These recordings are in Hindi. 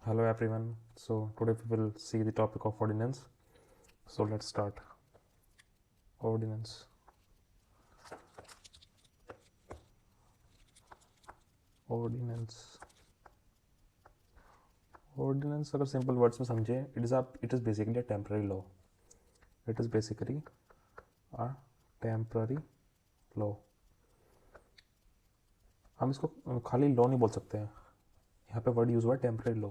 Hello everyone. So today we will see the topic of ordinance. So let's start. Ordinance. Ordinance. Ordinance अगर simple words में समझे, it is basically a temporary law. It is basically a temporary law. हम इसको खाली लॉ नहीं बोल सकते हैं. यहाँ पे वर्ड यूज़ हुआ है टेम्पररी लॉ,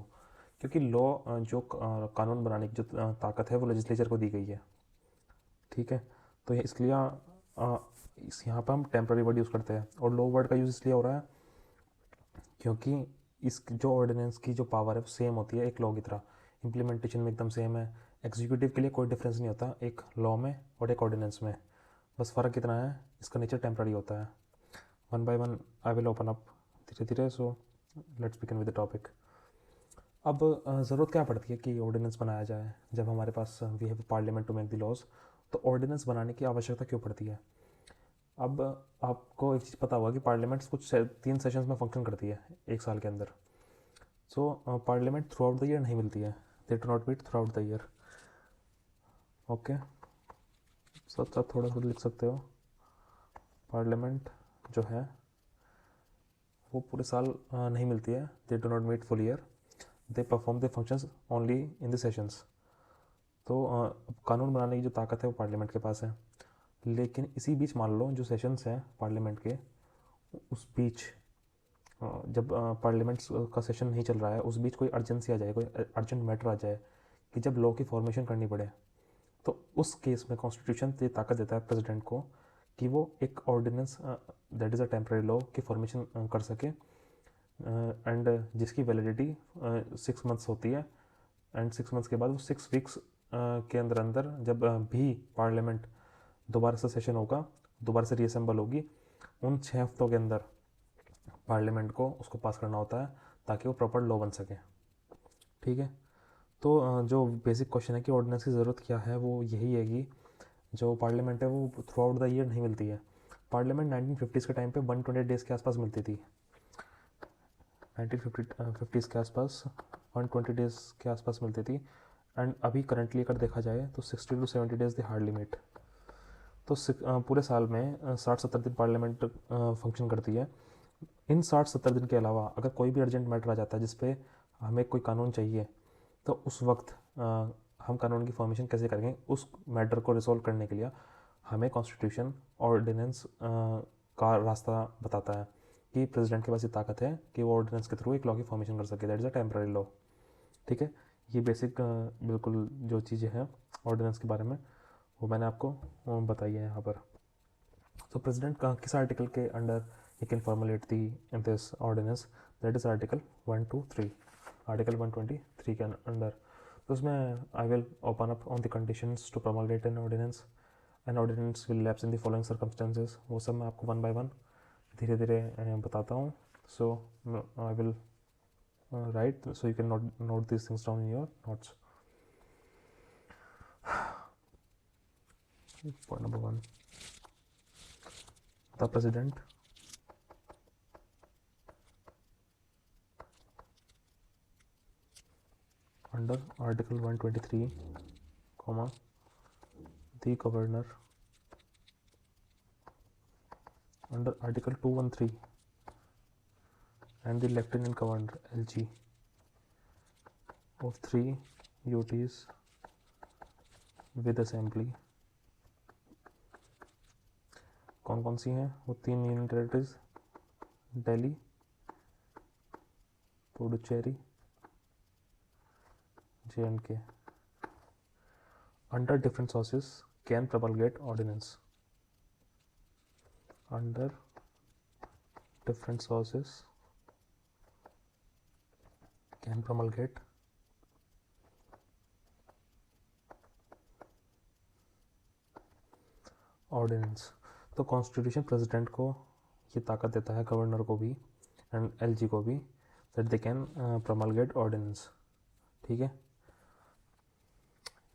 क्योंकि लॉ जो कानून बनाने की जो ताकत है वो लेजिस्लेचर को दी गई है. ठीक है, तो इसलिए यहाँ पर हम टेम्पररी वर्ड यूज़ करते हैं. और लॉ वर्ड का यूज़ इसलिए हो रहा है क्योंकि इस जो ऑर्डिनेंस की जो पावर है वो सेम होती है एक लॉ की तरह. इम्प्लीमेंटेशन में एकदम सेम है. एग्जीक्यूटिव के लिए कोई डिफरेंस नहीं होता एक लॉ में और एक ऑर्डिनेंस में. बस फ़र्क कितना है, इसका नेचर टेम्पररी होता है. One by one I will open up धीरे धीरे. So let's begin with the topic. अब ज़रूरत क्या पड़ती है कि ऑर्डिनेंस बनाया जाए जब हमारे पास we have parliament to make the laws. तो ऑर्डिनेंस बनाने की आवश्यकता क्यों पड़ती है. अब आपको एक चीज़ पता होगा कि पार्लियामेंट कुछ 3 सेशंस में फंक्शन करती है एक साल के अंदर. So parliament throughout the year नहीं मिलती है. They do not meet throughout the year. Okay, सच आप थोड़ा थोड़ा लिख सकते हो. पार्लियामेंट जो है वो पूरे साल नहीं मिलती है. They do not meet full year. They perform the functions only in the sessions. तो कानून बनाने की जो ताकत है वो पार्लियामेंट के पास है. लेकिन इसी बीच मान लो जो सेशंस हैं पार्लियामेंट के, उस बीच जब पार्लियामेंट का सेशन नहीं चल रहा है उस बीच कोई अर्जेंसी आ जाए, कोई अर्जेंट मैटर आ जाए कि जब लॉ की फॉर्मेशन करनी पड़े, तो उस केस में कॉन्स्टिट्यूशन ये ताकत देता है प्रेसिडेंट को कि वो एक ordinance that is a temporary law की फॉर्मेशन कर सके. एंड जिसकी वैलिडिटी 6 मंथ्स होती है. एंड 6 मंथ्स के बाद वो 6 वीक्स के अंदर अंदर जब भी पार्लियामेंट दोबारा से सेशन होगा, दोबारा से रीअसेंबल होगी, उन 6 हफ्तों के अंदर पार्लियामेंट को उसको पास करना होता है ताकि वो प्रॉपर लॉ बन सके. ठीक है, तो जो बेसिक क्वेश्चन है कि ऑर्डिनेंस की ज़रूरत क्या है, वो यही है कि जो पार्लियामेंट है वो थ्रू आउट द ईयर नहीं मिलती है. पार्लियामेंट 1950s के टाइम पे 120 डेज़ के आसपास मिलती थी. 1950s के आसपास 120 डेज़ के आसपास मिलती थी. एंड अभी करंटली अगर देखा जाए तो 60 to 70 days the hard limit. तो पूरे साल में 60-70 दिन पार्लियामेंट फंक्शन करती है. इन 60-70 दिन के अलावा अगर कोई भी अर्जेंट मैटर आ जाता है जिस पे हमें कोई कानून चाहिए, तो उस वक्त हम कानून की फॉर्मेशन कैसे करेंगे, उस मैटर को रिजॉल्व करने के लिए हमें कॉन्स्टिट्यूशन ऑर्डिनेंस का रास्ता बताता है कि प्रेसिडेंट के पास ये ताकत है कि वो ऑर्डिनेंस के थ्रू एक लॉ की फॉर्मेशन कर सके. That is a temporary law. ठीक है, ये बेसिक बिल्कुल जो चीज़ें हैं ऑर्डिनेंस के बारे में वो मैंने आपको बताई है यहाँ पर. तो प्रेसिडेंट का किस आर्टिकल के under he can formulate this ordinance, that is article 123, article 123 के अंडर. तो उसमें I will open up on the conditions to promulgate an ordinance. An ordinance will lapse in the following circumstances. वो सब मैं आपको वन बाय वन धीरे धीरे बताता हूँ. सो I will write so you can note these things down in your notes. Point number 1, the president under article 123, the governor under article 213 and the lieutenant governor LG of 3 UTs with assembly. कौन कौन सी हैं वो 3 union territories, Delhi, Puducherry, JNK, under different sources can promulgate ordinance. Under different sources can promulgate ordinance. तो कॉन्स्टिट्यूशन प्रेसिडेंट को ये ताकत देता है, गवर्नर को भी एंड LG को भी, that they can promulgate ordinance. ठीक है,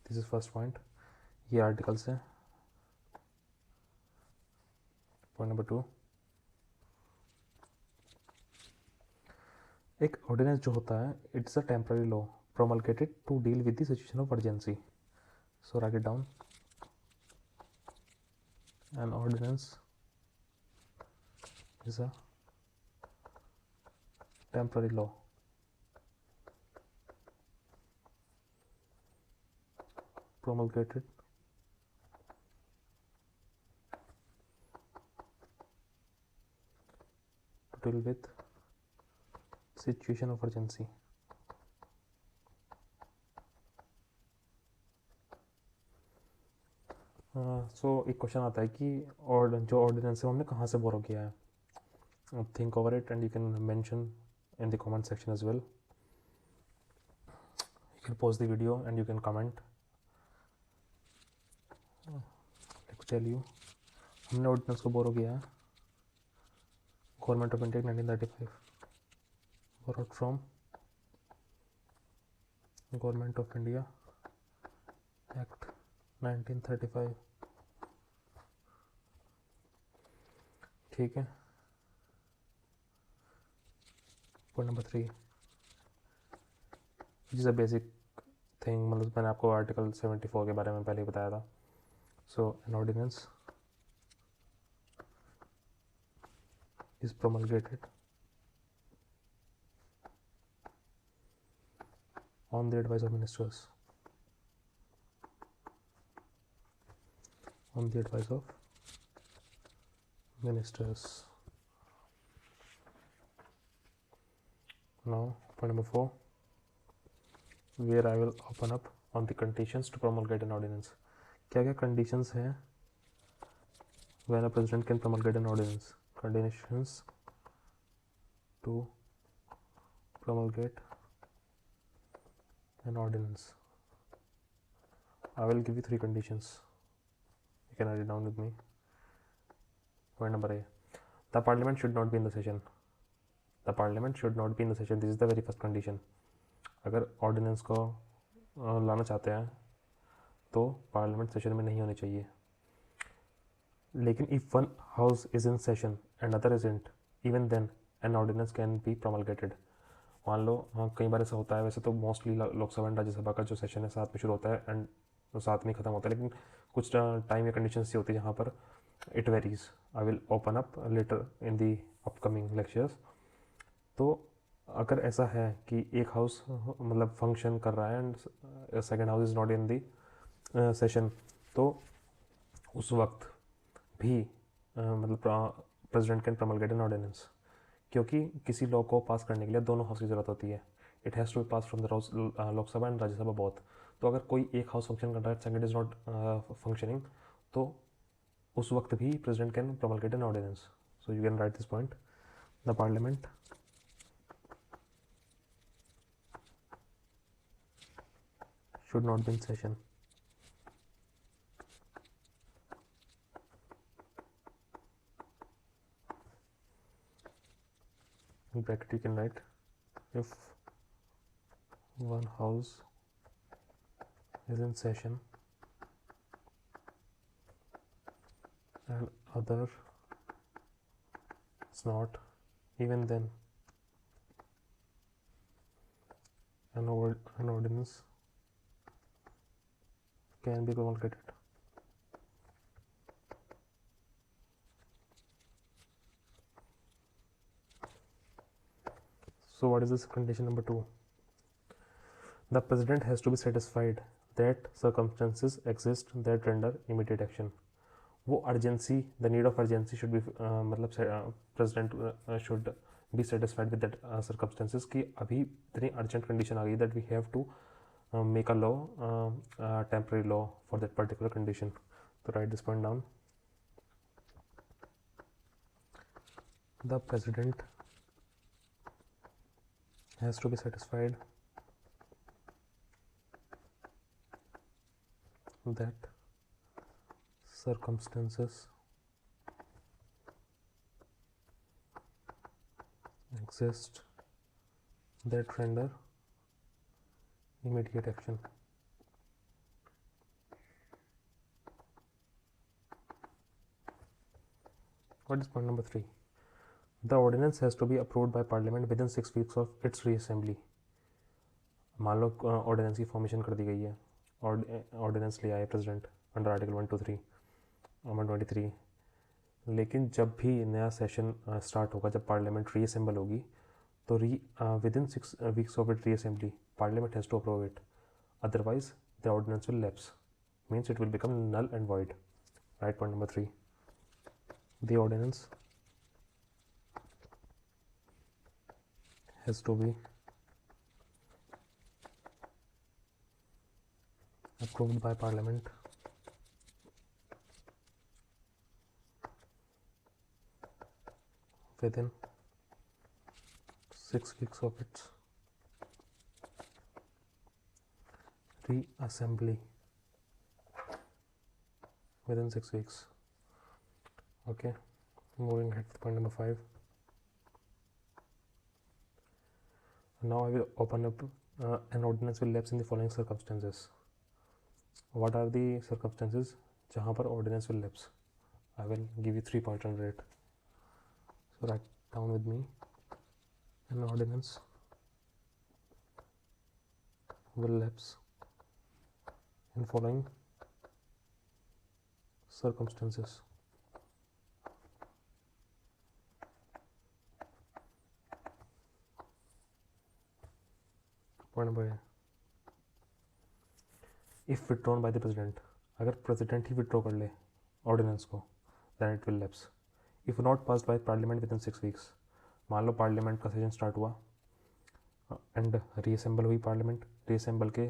दिस इज फर्स्ट पॉइंट. ये आर्टिकल्स है. पॉइंट नंबर 2, एक ऑर्डिनेंस जो होता है, it's a temporary law promulgated to deal with the situation of urgency. So write it down. An ordinance is a temporary law promulgated to deal with situation of urgency. सो एक क्वेश्चन आता है कि और जो ऑर्डिनेंस है हमने कहाँ से बोरो किया है. Think over it and you can mention in the comment section as well. You can pause the video and you can comment. Let me tell you, हमने ऑर्डिनेंस को बोरो किया है government of India 1935, borrowed from government of India act 1935. ठीक है. Point number 3, which is a basic thing, मतलब मैंने आपको आर्टिकल 74 के बारे में पहले ही बताया था. So an ordinance is promulgated on the advice of ministers. On the advice of ministers. Now, point number 4, where I will open up on the conditions to promulgate an ordinance. क्या क्या conditions हैं when a president can promulgate an ordinance? Conditions to promulgate an ordinance. I will give you 3 conditions. You can write it down with me. Point number A, the parliament should not be in the session. The parliament should not be in the session. This is the very first condition. अगर ordinance को लाना चाहते हैं तो पार्लियामेंट सेशन में नहीं होनी चाहिए. लेकिन if one house is in session and other isn't, even then an ordinance can be promulgated. मान लो हाँ कई बार ऐसा होता है, वैसे तो मोस्टली लोकसभा एंड राज्यसभा का जो सेशन है साथ में शुरू होता है एंड साथ में ख़त्म होता है, लेकिन कुछ टाइम या कंडीशन ऐसी होती है जहाँ पर it varies. I will open up later in the upcoming lectures. तो अगर ऐसा है कि एक हाउस मतलब फंक्शन कर रहा है and second house is not in the session, तो उस वक्त भी मतलब president can promulgate an ordinance, क्योंकि किसी लॉ को पास करने के लिए दोनों हाउस की ज़रूरत होती है. It has to be pass from the Lok Sabha and Rajya Sabha both. तो अगर कोई एक हाउस फंक्शन कर रहा है, सेकेंड इज़ नॉट फंक्शनिंग, तो उस वक्त भी president can promulgate an ordinance. So you can write this point. The parliament should not be in session. In bracket you can write, if one house is in session and other is not, even then an ordinance can be promulgated. So what is this condition number 2? The president has to be satisfied that circumstances exist that render immediate action. वो urgency, the need of urgency should be मतलब president should be satisfied with that circumstances कि अभी इतनी urgent condition आ गई that we have to make a law, temporary law for that particular condition. So write this point down. The president has to be satisfied that circumstances exist that render immediate action. What is point number 3? The ordinance has to be approved by parliament within 6 weeks of its reassembly. मान लो ऑर्डिनेंस की फॉर्मेशन कर दी गई है, ऑर्डिनेंस ले आए प्रेसिडेंट अंडर आर्टिकल 123, लेकिन जब भी नया सेशन स्टार्ट होगा, जब पार्लियामेंट रीअसेंबल होगी, तो within 6 weeks of it reassembly parliament has to approve it, otherwise the ordinance will lapse, means it will become null and void. Right, point number 3, the ordinance has to be approved by parliament within 6 weeks of its reassembly, within 6 weeks. Okay, moving ahead to point number 5. Now I will open up an ordinance will lapse in the following circumstances. What are the circumstances जहाँ पर ordinance will lapse? I will give you 3 points under it. So write down with me. An ordinance will lapse in following circumstances. Point number A. If withdrawn by the president, अगर प्रेसिडेंट ही विड्रॉ कर ले ऑर्डिनेंस को, then it will lapse. If not passed by parliament within 6 weeks, मान लो पार्लियामेंट का सेशन स्टार्ट हुआ एंड रीअसेंबल हुई पार्लियामेंट, रीअसेंबल के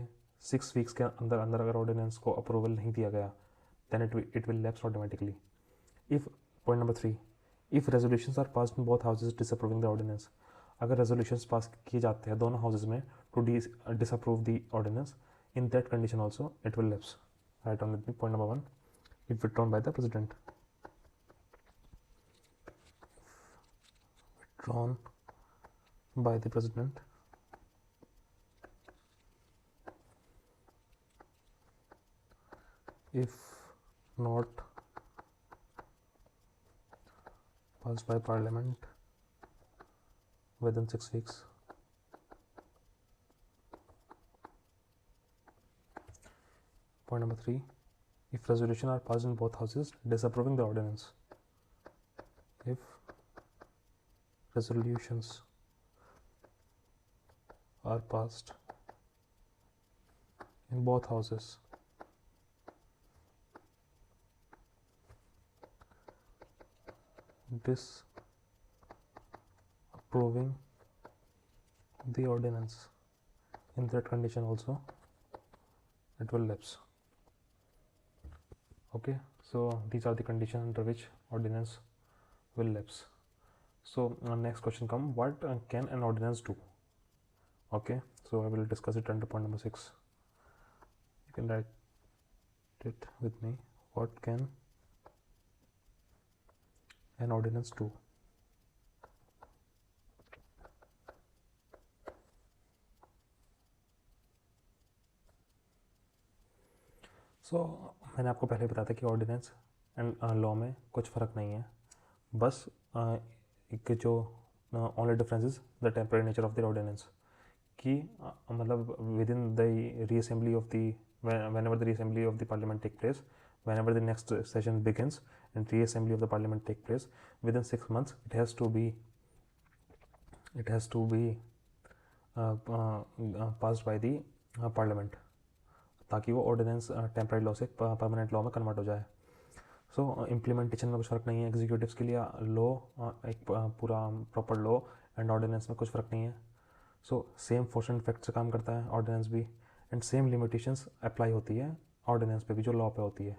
6 वीक्स के अंदर अंदर अगर ऑर्डिनेंस को अप्रूवल नहीं दिया गया, then it will lapse automatically. If point number 3, if resolutions are passed in both houses disapproving the ordinance, अगर resolutions पास किए जाते हैं दोनों houses में to disapprove the ordinance, in that condition also it will lapse. Write down with me point number 1, if withdrawn by the president. Withdrawn by the president if not passed by parliament within 6 weeks. Point number 3, if resolution are passed in both houses disapproving the ordinance. If resolutions are passed in both houses disapproving the ordinance, in that condition also it will lapse. Okay, so these are the conditions under which ordinance will lapse. So next question come, what can an ordinance do? Okay, so I will discuss it under point number 6. You can write it with me. What can an ordinance do? सो मैंने आपको पहले बताया था कि ऑर्डिनेंस एंड लॉ में कुछ फ़र्क नहीं है, बस एक जो only difference is the temporary nature of the ordinance, कि मतलब within the reassembly of the whenever the reassembly of the parliament take place, whenever the next session begins and reassembly of the parliament take place, within 6 months it has to be passed by the parliament, ताकि वो ऑर्डिनेंस टेम्पररी लॉ से परमानेंट लॉ में कन्वर्ट हो जाए. सो इम्प्लीमेंटेशन में कुछ फ़र्क नहीं है. एग्जीक्यूटिव्स के लिए लॉ एक पूरा प्रॉपर लॉ एंड ऑर्डिनेंस में कुछ फ़र्क नहीं है. So same force and effect से काम करता है ऑर्डिनेंस भी, एंड सेम लिमिटेशंस अप्लाई होती है ऑर्डिनेंस पे भी जो लॉ पे होती है.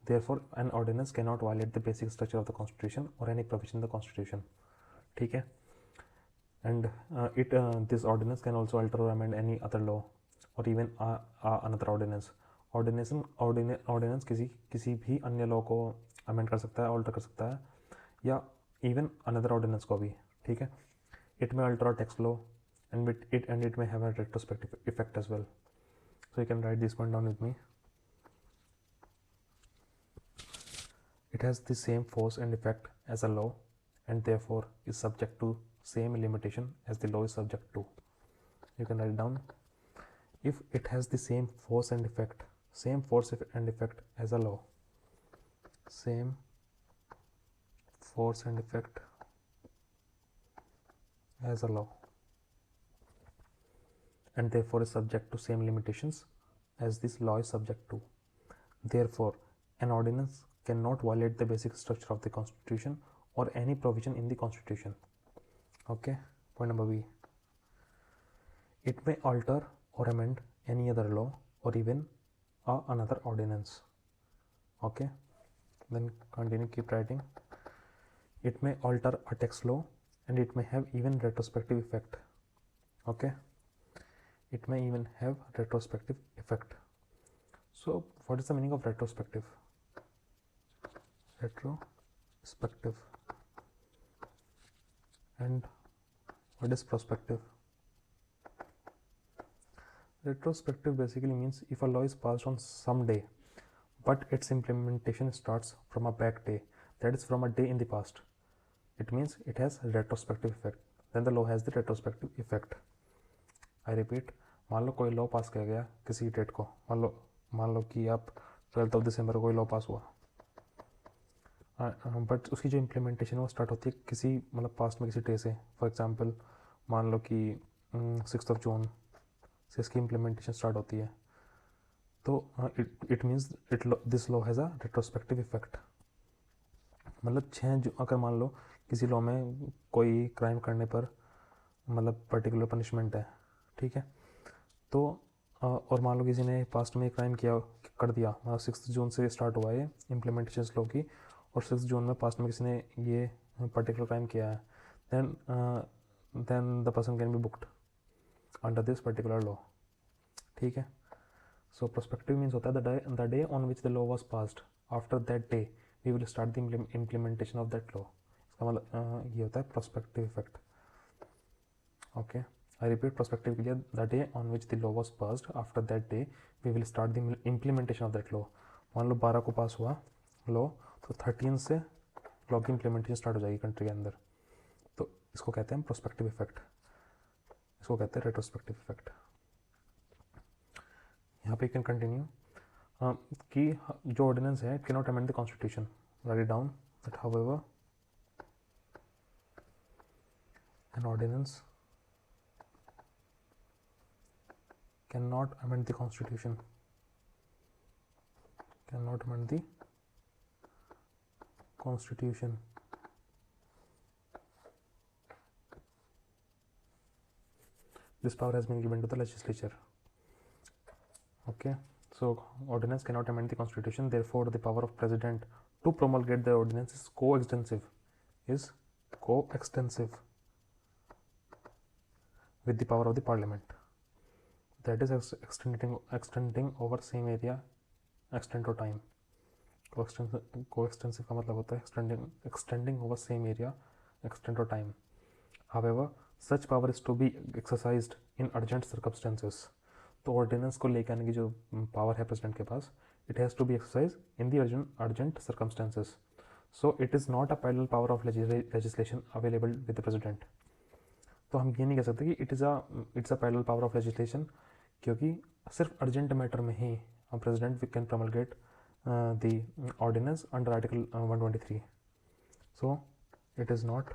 Therefore an ordinance cannot violate the basic structure of the constitution or any provision in the constitution. ठीक है, and this ordinance can also alter or amend any other law or even another ordinance. Ordinance किसी भी अन्य लॉ को अमेंड कर सकता है, ऑल्टर कर सकता है, या इवन अनदर ऑर्डिनेंस को भी. ठीक है, इट में alter text law and it may have a retrospective effect as well. So you can write this one down with me. It has the same force and effect as a law and therefore is subject to same limitation as the law is subject to. You can write down, if it has the same force and effect as a law, same force and effect as a law, and therefore is subject to same limitations as this law is subject to. Therefore, an ordinance cannot violate the basic structure of the Constitution or any provision in the Constitution. Okay, point number B. It may alter or amend any other law or even another ordinance. Okay, then continue, keep writing. It may alter a text law and it may have even retrospective effect. Okay, it may even have retrospective effect. So what is the meaning of retrospective? Retrospective. And what is prospective? Retrospective basically means if a law is passed on some day but its implementation starts from a back day, that is from a day in the past, it means it has retrospective effect. Then the law has the retrospective effect. I repeat, मान लो कोई लॉ पास किया गया किसी डेट को, मान लो कि आप 12 दिसंबर को कोई लॉ पास हुआ, बट उसकी जो इम्प्लीमेंटेशन है वो स्टार्ट होती है किसी मतलब पास्ट में किसी डे से. फॉर एग्जांपल मान लो कि 6 जून से इसकी इम्प्लीमेंटेशन स्टार्ट होती है, तो it means this law has a retrospective effect. मतलब 6 जून, अगर मान लो किसी लॉ में कोई क्राइम करने पर मतलब पर्टिकुलर पनिशमेंट है, ठीक है, तो और मान लो किसी ने पास्ट में क्राइम कर दिया, मतलब 6 जून से स्टार्ट हुआ है इम्प्लीमेंटेशन लॉ की, और 6 जून में पास्ट में किसी ने ये पर्टिकुलर क्राइम किया है, then the person can be booked under this particular law. ठीक है. सो प्रोस्पेक्टिव मीन्स होता है the day on which the law was passed, after that day we will start the implementation of that law. इसका मतलब ये होता है prospective effect. Okay, I repeat, prospective के लिए the day on which the law was passed, after that day we will start the implementation of that law. मान लो 12 को पास हुआ लॉ, तो 13 से लॉ की इम्प्लीमेंटेशन स्टार्ट हो जाएगी कंट्री के अंदर. तो इसको कहते हैं प्रोस्पेक्टिव इफेक्ट, इसको कहते हैं रेट्रोस्पेक्टिव इफेक्ट. यहाँ पे कैन कंटिन्यू कि जो ऑर्डिनेंस है it can not amend the constitution. Write it down that however an ordinance cannot amend the constitution, cannot amend the constitution. This power has been given to the legislature. Okay, so ordinance cannot amend the constitution, therefore the power of president to promulgate the ordinance is coextensive with the power of the parliament. That is extending over same area, extent or time. Coextensive का मतलब होता है extending over same area, extent or time. However, such power is to be exercised in urgent circumstances. तो ऑर्डिनेंस को लेकर आने की जो पावर है प्रेसिडेंट के पास, it has to be exercised in the urgent circumstances. So it is not a parallel power of legislation available with the president. तो हम ये नहीं कह सकते कि it's a parallel power of legislation, क्योंकि सिर्फ अर्जेंट मैटर में ही president we can promulgate the ordinance under article 123. So it is not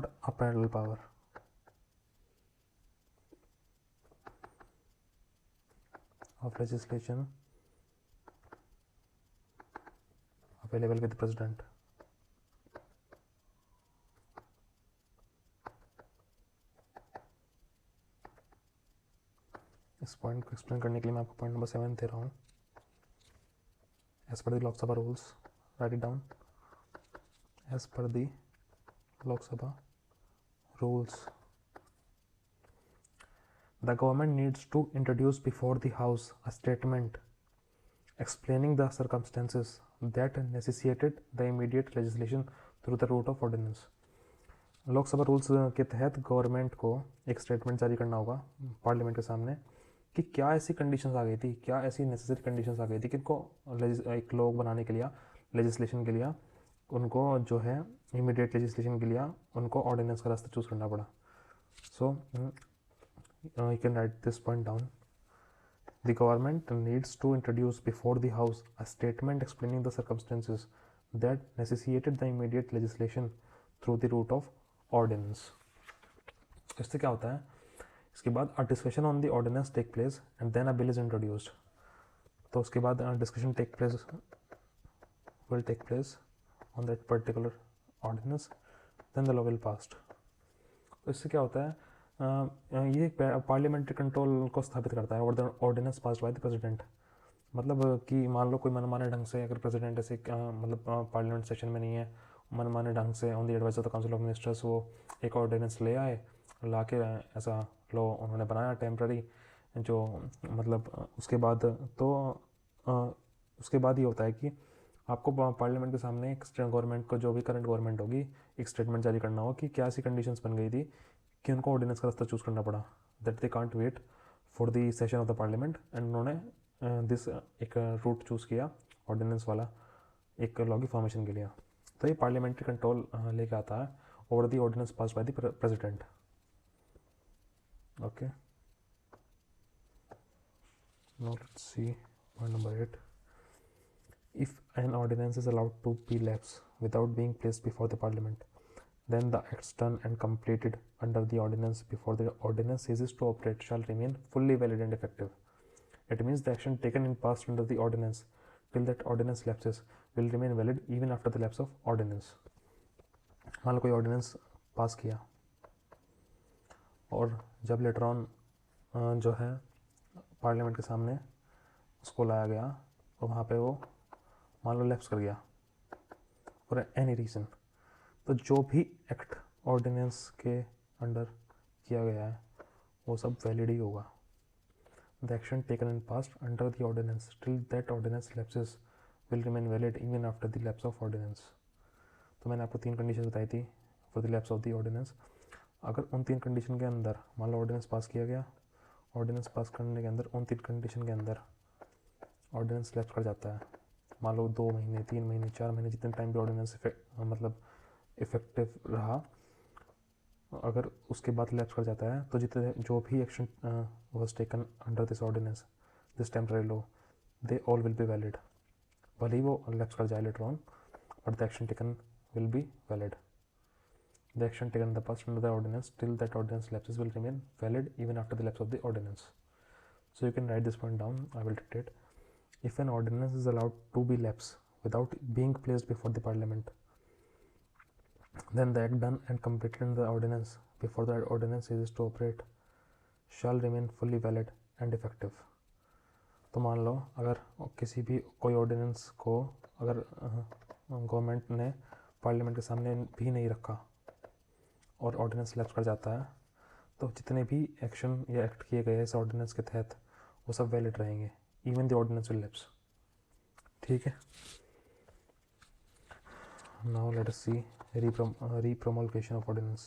a parallel power. Of legislation available with president. इस पॉइंट को एक्सप्लेन करने के लिए मैं आपको पॉइंट नंबर 7 दे रहा हूँ. As per the Lok Sabha rules, write it down. As per the Lok Sabha rules, the government needs to introduce before the house a statement explaining the circumstances that necessitated the immediate legislation through the route of ordinance. Lok Sabha rules के तहत गवर्नमेंट को एक स्टेटमेंट जारी करना होगा पार्लियामेंट के सामने कि क्या ऐसी कंडीशंस आ गई थी, क्या ऐसी नेसेसरी कंडीशंस आ गई थी कि इनको एक लॉ बनाने के लिए, लेजिस्लेशन के लिए उनको जो है इमीडिएट लेजिस्लेशन के लिए उनको ऑर्डिनेंस का रास्ता चूज़ करना पड़ा. सो you can write this point down. The government needs to introduce before the House a statement explaining the circumstances that necessitated the immediate legislation through the route of ordinance. इससे क्या होता है? इसके बाद a discussion on the ordinance take place and then a bill is introduced. तो उसके बाद discussion will take place on that particular ordinance, then the law will passed. तो इससे क्या होता है? ये पार्लियामेंट्री कंट्रोल को स्थापित करता है ordinance passed by the president. मतलब कि मान लो कोई मनमाने ढंग से अगर प्रेसिडेंट ऐसे मतलब पार्लियामेंट सेशन में नहीं है, मनमाने ढंग से on the advice of the council of ministers वो एक ऑर्डिनेंस ले आए, ला के ऐसा लॉ उन्होंने बनाया टेम्प्ररी, जो मतलब उसके बाद तो उसके बाद ये होता है कि आपको पार्लियामेंट के सामने एक गवर्नमेंट को, जो भी करंट गवर्नमेंट होगी, एक स्टेटमेंट जारी करना हो कि क्या ऐसी कंडीशंस बन गई थी कि उनको ऑर्डिनेंस का रास्ता चूज़ करना पड़ा, that they can't wait for the session of the parliament, and उन्होंने दिस एक रूट चूज़ किया ऑर्डिनेंस वाला एक लॉ की फॉर्मेशन के लिए. तो ये पार्लियामेंट्री कंट्रोल लेके आता है over the ordinance pass by the president. Okay, now let's see point number 8. If an ordinance is allowed to be lapse without being placed before the parliament, then the acts done and completed under the ordinance before the ordinance ceases to operate shall remain fully valid and effective. It means the action taken in past under the ordinance till that ordinance lapses will remain valid even after the lapse of ordinance. मान लो कोई ऑर्डिनेंस पास किया और जब लेटर ऑन जो है पार्लियामेंट के सामने उसको लाया गया तो वहाँ पे वो मान लो लैप्स कर गया फॉर एनी रीज़न, तो जो भी एक्ट ऑर्डिनेंस के अंडर किया गया है वो सब वैलिड ही होगा. The action taken in past under the ordinance till that ordinance lapses will remain valid even after the lapse of ordinance. तो मैंने आपको 3 कंडीशन बताई थी for the lapse of the ordinance. अगर उन 3 कंडीशन के अंदर मान लो ऑर्डिनेंस पास किया गया, ऑर्डिनेंस पास करने के अंदर उन 3 कंडीशन के अंदर ऑर्डिनेंस लैप्स कर जाता है, मान लो 2 महीने 3 महीने 4 महीने जितने टाइम भी ऑर्डिनेंस मतलब इफेक्टिव रहा, अगर उसके बाद लैप्स कर जाता है तो जितने जो भी action was taken under this ordinance this temporary law they all will be valid. भले ही वो लैप्स कर जाए later on, but the action taken will be valid. The action taken in the past under the ordinance till that ordinance lapses will remain valid even after the lapse of the ordinance. So you can write this point down. I will dictate. If an ordinance is allowed to be lapse without being placed before the parliament, then the act done and completed in the ordinance before the ordinance ceases to operate shall remain fully valid and effective. तो मान लो अगर किसी भी कोई ऑर्डिनेंस को अगर गवर्नमेंट ने पार्लियामेंट के सामने भी नहीं रखा और ऑर्डिनेंस लैप्स कर जाता है, तो जितने भी एक्शन या एक्ट किए गए इस ऑर्डिनेंस के तहत वो सब वैलिड रहेंगे, even the ordinance will lapse. ठीक है. Now let us see repromulgation of ordinance.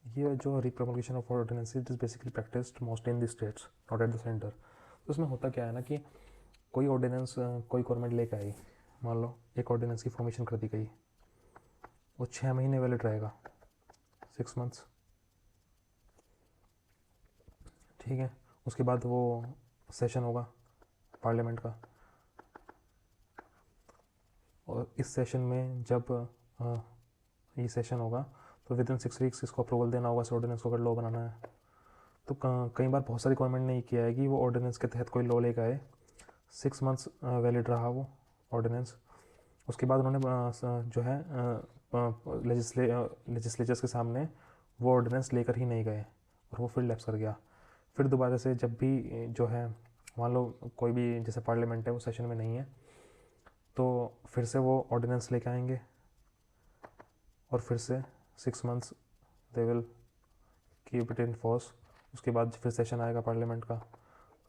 ये जो repromulgation of ordinance it is basically practiced mostly in the states, not at the center. तो उसमें होता क्या है ना कि कोई ऑर्डिनेंस कोई गवर्नमेंट लेकर आई, मान लो एक ऑर्डिनेंस की फॉर्मेशन कर दी गई, वो 6 महीने वैलिड रहेगा, 6 months. ठीक है. उसके बाद वो सेशन होगा पार्लियामेंट का, और इस सेशन में जब ये सेशन होगा तो विद इन 6 weeks इसको अप्रूवल देना होगा इस ऑर्डिनेंस को अगर लॉ बनाना है. तो कई बार बहुत सारी गवर्नमेंट ने ये किया है कि वो ऑर्डिनेंस के तहत कोई लॉ लेकर आए, 6 months वैलिड रहा वो ऑर्डिनेंस, उसके बाद उन्होंने जो है लेजिस्लेचर्स के सामने वो ऑर्डिनेंस लेकर ही नहीं गए और वो फिर लैप्स कर गया. फिर दोबारा से जब भी जो है मान लो कोई भी जैसे पार्लियामेंट है वो सेशन में नहीं है, तो फिर से वो ऑर्डिनेंस लेके आएंगे और फिर से 6 months they will keep it in force. उसके बाद फिर सेशन आएगा पार्लियामेंट का,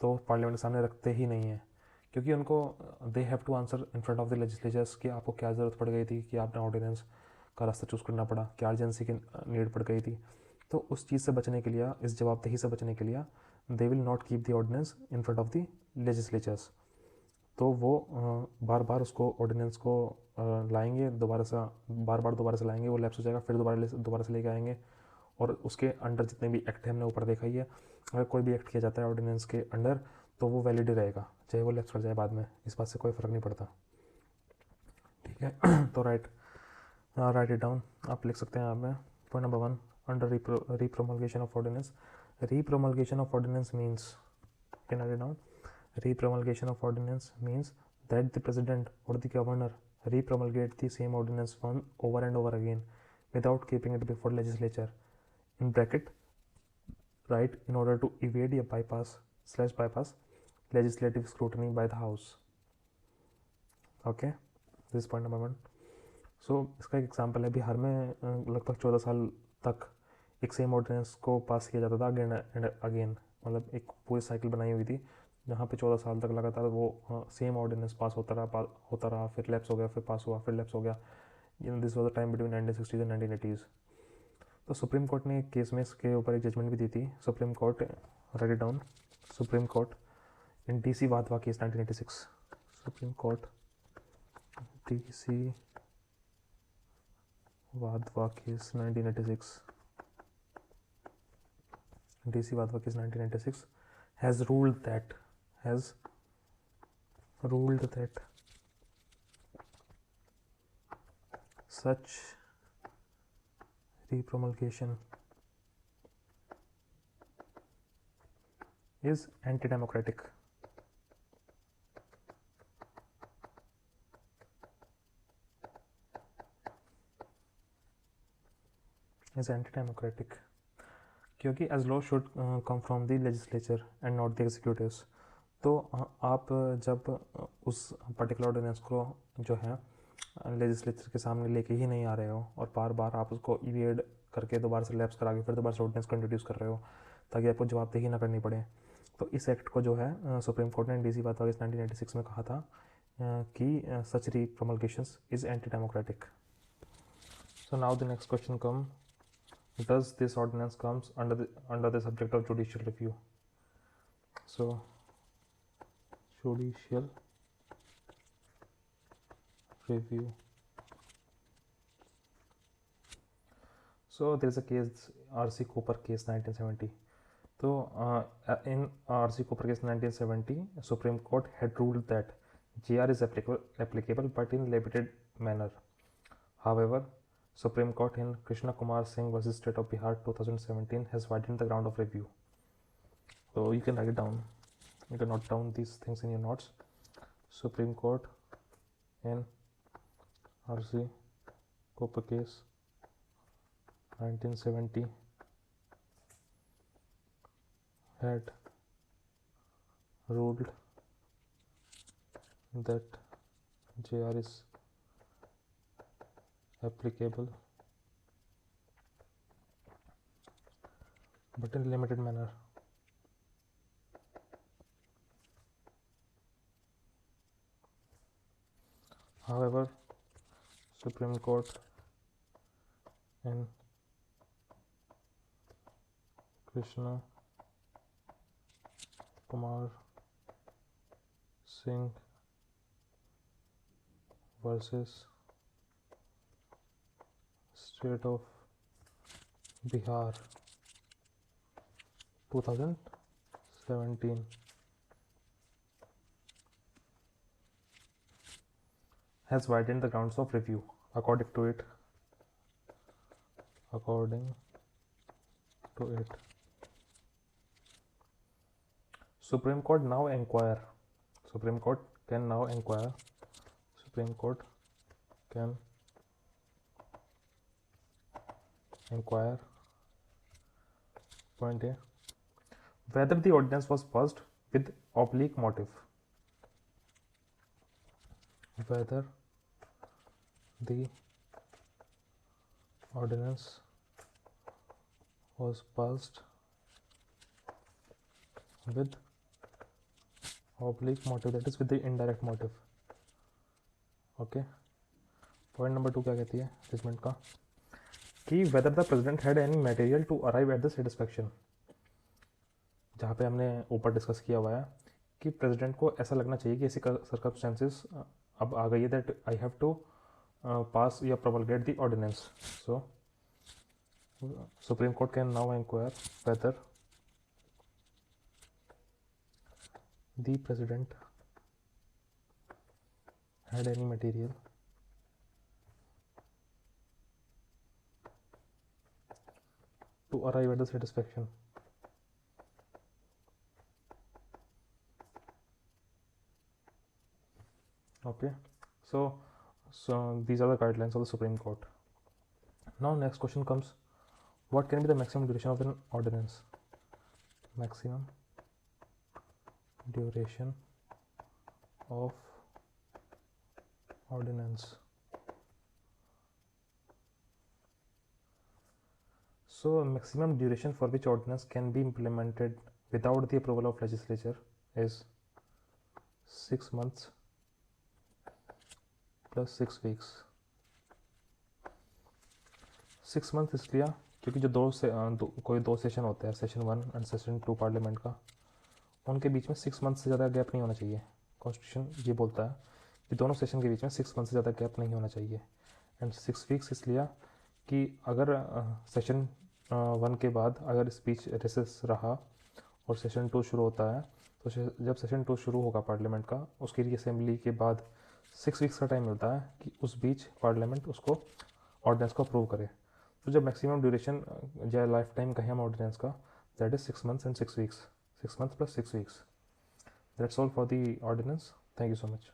तो पार्लियामेंट के सामने रखते ही नहीं है, क्योंकि उनको they have to answer in front of the legislatures कि आपको क्या ज़रूरत पड़ गई थी कि आपने ऑर्डिनेंस का रास्ता चूज़ करना पड़ा, क्या अर्जेंसी की नीड पड़ गई थी. तो उस चीज़ से बचने के लिए, इस जवाबदेही से बचने के लिए, they will not keep the ordinance in front of the legislatures. तो वो बार बार उसको ऑर्डिनेंस को लाएंगे, दोबारा से लाएंगे, वो लैप्स हो जाएगा, फिर दोबारा से लेके आएंगे, और उसके अंडर जितने भी एक्ट हैं हमने ऊपर देखा ही है, अगर कोई भी एक्ट किया जाता है ऑर्डिनेंस के अंडर तो वो वैलिड ही रहेगा, चाहे वो लैप्स कर जाए बाद में, इस बात से कोई फ़र्क नहीं पड़ता। ठीक है। तो राइट इट डाउन, आप लिख सकते हैं यहाँ में। Point number 1, under repromulgation of ordinance. Repromulgation of ordinance means, can write down, repromulgation of ordinance means that the president or the governor repromulgate the same ordinance one over and over again without keeping it before legislature, in bracket, right, in order to evade a bypass legislative scrutiny by the house. Okay, this is point number 1. So इसका एक एग्जाम्पल है, बिहार में लगभग 14 साल तक एक सेम ऑर्डिनेंस को पास किया जाता था अगेन एंड अगेन, मतलब एक पूरी साइकिल बनाई हुई थी जहाँ पे 14 साल तक लगातार वो सेम ऑर्डिनेंस पास होता रहा, फिर लैप्स हो गया, फिर पास हुआ, फिर लैप्स हो गया। This was the time between 1960s and 1980s। तो सुप्रीम कोर्ट ने एक केस में इसके ऊपर एक जजमेंट भी दी थी। Supreme court, right it down, supreme court in DC Wadhwa case 1986, supreme court DC Wadhwa case 1986, DC Wadhwa case 1986 has ruled that such repromulgation is anti-democratic. क्योंकि as law should come from the legislature and not the executives। तो आप जब उस पर्टिकुलर ऑर्डिनेंस को जो है लेजिस्लेचर के सामने लेके ही नहीं आ रहे हो और बार बार आप उसको इवेड करके दोबारा से लैप्स करा के फिर दोबारा से ऑर्डिनेंस को इंट्रोड्यूस कर रहे हो ताकि आपको जवाबदेही ना करनी पड़े, तो इस एक्ट को जो है सुप्रीम कोर्ट ने DC वाधवा केस 1986 में कहा था कि such repromulgations is anti democratic. So now the next question come, does this ordinance comes under the subject of judicial review? So judicial review, so there is a case, RC Cooper case 1970। तो in RC Cooper case 1970 Supreme Court had ruled that JR is applicable but in limited manner. However, Supreme Court in Krishna Kumar Singh versus State of Bihar 2017 has widened the ground of review. So you can write it down. You can note down these things in your notes. Supreme Court in RC Cooper case 1970 had ruled that JR is applicable but in limited manner. However, Supreme Court in Krishna Kumar Singh versus State of Bihar 2017 has widened the grounds of review. According to it, Supreme Court now inquire. Supreme Court can now inquire. Supreme Court can inquire. Point A, whether the ordinance was passed with oblique motive. Whether the ordinance was passed with oblique motive, that is with the indirect motive. Okay, point number 2 क्या कहती है जजमेंट का, कि whether the president had any material to arrive at the satisfaction, जहाँ पे हमने ऊपर डिस्कस किया हुआ है कि प्रेसिडेंट को ऐसा लगना चाहिए कि ऐसी सर्कमस्टेंसेस अब आ गई है that I have to pass या promulgate the ordinance. So supreme court can now inquire whether the president had any material to arrive at the satisfaction. Okay, so these are the guidelines of the Supreme Court. Now next question comes, what can be the maximum duration of an ordinance? Maximum duration of ordinance. So maximum duration for which ordinance can be implemented without the approval of legislature is 6 months plus 6 weeks. 6 months इसलिए क्योंकि जो कोई दो सेशन होते हैं, सेशन 1 एंड सेशन 2 पार्लियामेंट का, उनके बीच में 6 मंथ से ज़्यादा गैप नहीं होना चाहिए. कॉन्स्टिट्यूशन ये बोलता है कि दोनों सेशन के बीच में 6 मंथ से ज़्यादा गैप नहीं होना चाहिए. एंड 6 वीक्स इसलिए कि अगर सेशन 1 के बाद अगर स्पीच रिसेस रहा और सेशन 2 शुरू होता है, तो जब सेशन 2 शुरू होगा पार्लियामेंट का, उसकी रीअसेंबली के बाद 6 वीक्स का टाइम मिलता है कि उस बीच पार्लियामेंट उसको ऑर्डिनेंस को अप्रूव करे. तो जब मैक्सिमम ड्यूरेशन या लाइफ टाइम कहें हम ऑर्डिनेंस का, that is 6 months and 6 weeks. 6 months plus 6 weeks. That's all for the ordinance. Thank you so much.